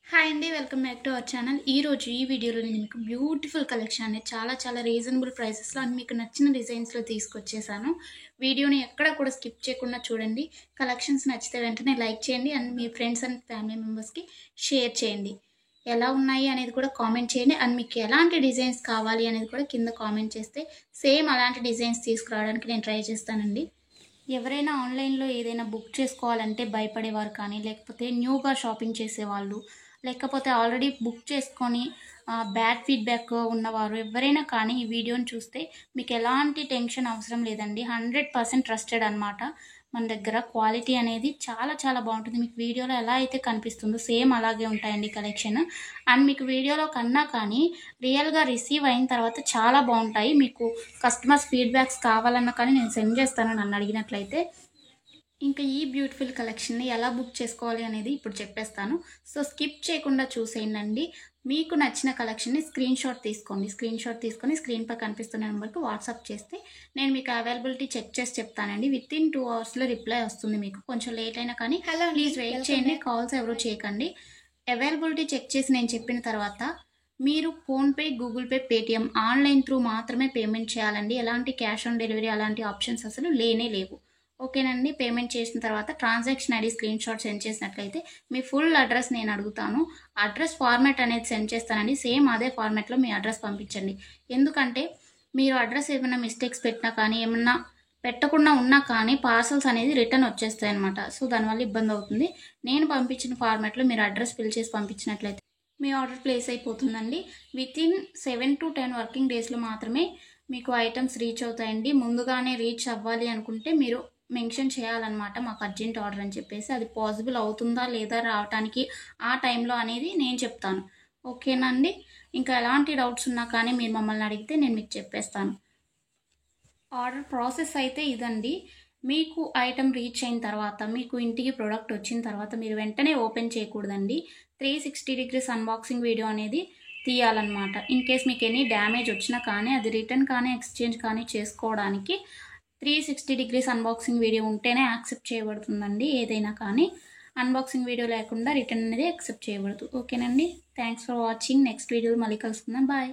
Hi అండి. Welcome back to our channel. ఈరోజు ఈ వీడియోలో నేను మీకు బ్యూటిఫుల్ కలెక్షన్ అనేది చాలా రీజనబుల్ ప్రైసెస్‌లో అండ్ మీకు నచ్చిన డిజైన్స్‌లో తీసుకొచ్చేసాను. వీడియోని ఎక్కడ కూడా స్కిప్ చేయకుండా చూడండి. కలెక్షన్స్ నచ్చితే వెంటనే లైక్ చేయండి and me friends and family మెంబర్స్‌కి షేర్ చేయండి. ఎలా ఉన్నాయి అనేది కూడా కామెంట్ చేయండి అండ్ మీకు ఎలాంటి డిజైన్స్ కావాలి అనేది కూడా కింద కామెంట్ చేస్తే సేమ్ అలాంటి డిజైన్స్ తీసుకురావడానికి నేను ట్రై చేస్తానండి. ఎవరైనా ఆన్లైన్‌లో ఏదైనా బుక్ చేసుకోవాలంటే భయపడేవారు కానీ, లేకపోతే న్యూగా షాపింగ్ చేసేవాళ్ళు, లేకపోతే ఆల్రెడీ బుక్ చేసుకొని బ్యాడ్ ఫీడ్‌బ్యాక్ ఉన్నవారు ఎవరైనా కానీ ఈ వీడియోని చూస్తే మీకు ఎలాంటి టెన్షన్ అవసరం లేదండి. 100% ట్రస్టెడ్ అనమాట. మన దగ్గర క్వాలిటీ అనేది చాలా బావుంటుంది. మీకు వీడియోలో ఎలా అయితే కనిపిస్తుందో సేమ్ అలాగే ఉంటాయండి కలెక్షన్. అండ్ మీకు వీడియోలో కన్నా కానీ రియల్‌గా రిసీవ్ అయిన తర్వాత చాలా బావుంటాయి. మీకు కస్టమర్స్ ఫీడ్‌బ్యాక్స్ కావాలన్నా కానీ నేను సెండ్ చేస్తాను నన్ను అడిగినట్లయితే. ఇంకా ఈ బ్యూటిఫుల్ కలెక్షన్‌ని ఎలా బుక్ చేసుకోవాలి అనేది ఇప్పుడు చెప్పేస్తాను. సో, స్కిప్ చేయకుండా చూసేయండండి. మీకు నచ్చిన కలెక్షన్‌ని స్క్రీన్‌షాట్ తీసుకోండి. స్క్రీన్‌షాట్ తీసుకొని స్క్రీన్‌పై కనిపిస్తున్న నెంబర్‌కి వాట్సాప్ చేస్తే నేను మీకు అవైలబిలిటీ చెక్ చేసి చెప్తానండి. వితిన్ 2 అవర్స్‌లో రిప్లై వస్తుంది మీకు. కొంచెం లేట్ అయినా కానీ ప్లీజ్ వెయిట్ చేయండి. కాల్స్ ఎవరు చేయకండి. అవైలబిలిటీ చెక్ చేసి నేను చెప్పిన తర్వాత మీరు PhonePe, Google pay, Paytm online through మాత్రమే పేమెంట్ చేయాలండి. ఎలాంటి క్యాష్ ఆన్ డెలివరీ అలాంటి ఆప్షన్స్ అసలు లేనే లేవు. ఓకేనండి. పేమెంట్ చేసిన తర్వాత ట్రాన్సాక్షన్ ఐడీ స్క్రీన్‌షాట్ సెండ్ చేసినట్లయితే మీ ఫుల్ అడ్రస్ నేను అడుగుతాను. అడ్రస్ ఫార్మాట్ అనేది సెండ్ చేస్తానండి. సేమ్ అదే ఫార్మాట్‌లో మీ అడ్రస్ పంపించండి. ఎందుకంటే మీరు అడ్రస్ ఏమైనా మిస్టేక్స్ పెట్టినా కానీ, ఏమన్నా పెట్టకుండా ఉన్నా కానీ పార్సెల్స్ అనేది రిటర్న్ వచ్చేస్తాయన్నమాట. సో, దానివల్ల ఇబ్బంది అవుతుంది. నేను పంపించిన ఫార్మాట్‌లో మీరు అడ్రస్ ఫిల్ చేసి పంపించినట్లయితే మీ ఆర్డర్ ప్లేస్ అయిపోతుందండి. వితిన్ 7-10 వర్కింగ్ డేస్‌లో మాత్రమే మీకు ఐటెమ్స్ రీచ్ అవుతాయండి. ముందుగానే రీచ్ అవ్వాలి అనుకుంటే మీరు మెన్షన్ చేయాలన్నమాట. మాకు అర్జెంట్ ఆర్డర్ అని చెప్పేసి. అది పాసిబుల్ అవుతుందా లేదా రావటానికి ఆ టైంలో అనేది నేను చెప్తాను. ఓకేనా అండి? ఇంకా ఎలాంటి డౌట్స్ ఉన్నా కానీ మీరు మమ్మల్ని అడిగితే నేను మీకు చెప్పేస్తాను. ఆర్డర్ ప్రాసెస్ అయితే ఇదండి. మీకు ఐటెమ్ రీచ్ అయిన తర్వాత, మీకు ఇంటికి ప్రొడక్ట్ వచ్చిన తర్వాత మీరు వెంటనే ఓపెన్ చేయకూడదండి. 360 డిగ్రీస్ అన్బాక్సింగ్ వీడియో అనేది తీయాలన్నమాట. ఇన్ కేస్ మీకు ఎనీ డ్యామేజ్ వచ్చినా కానీ అది రిటర్న్ కానీ, ఎక్స్చేంజ్ కానీ చేసుకోవడానికి 360 డిగ్రీస్ అన్బాక్సింగ్ వీడియో ఉంటేనే యాక్సెప్ట్ చేయబడుతుందండి ఏదైనా కానీ. అన్బాక్సింగ్ వీడియో లేకుండా రిటర్న్ అనేది యాక్సెప్ట్ చేయబడదు. ఓకేనండి. Thanks for watching. నెక్స్ట్ వీడియోలో మళ్ళీ కలుసుకుందాం. బాయ్.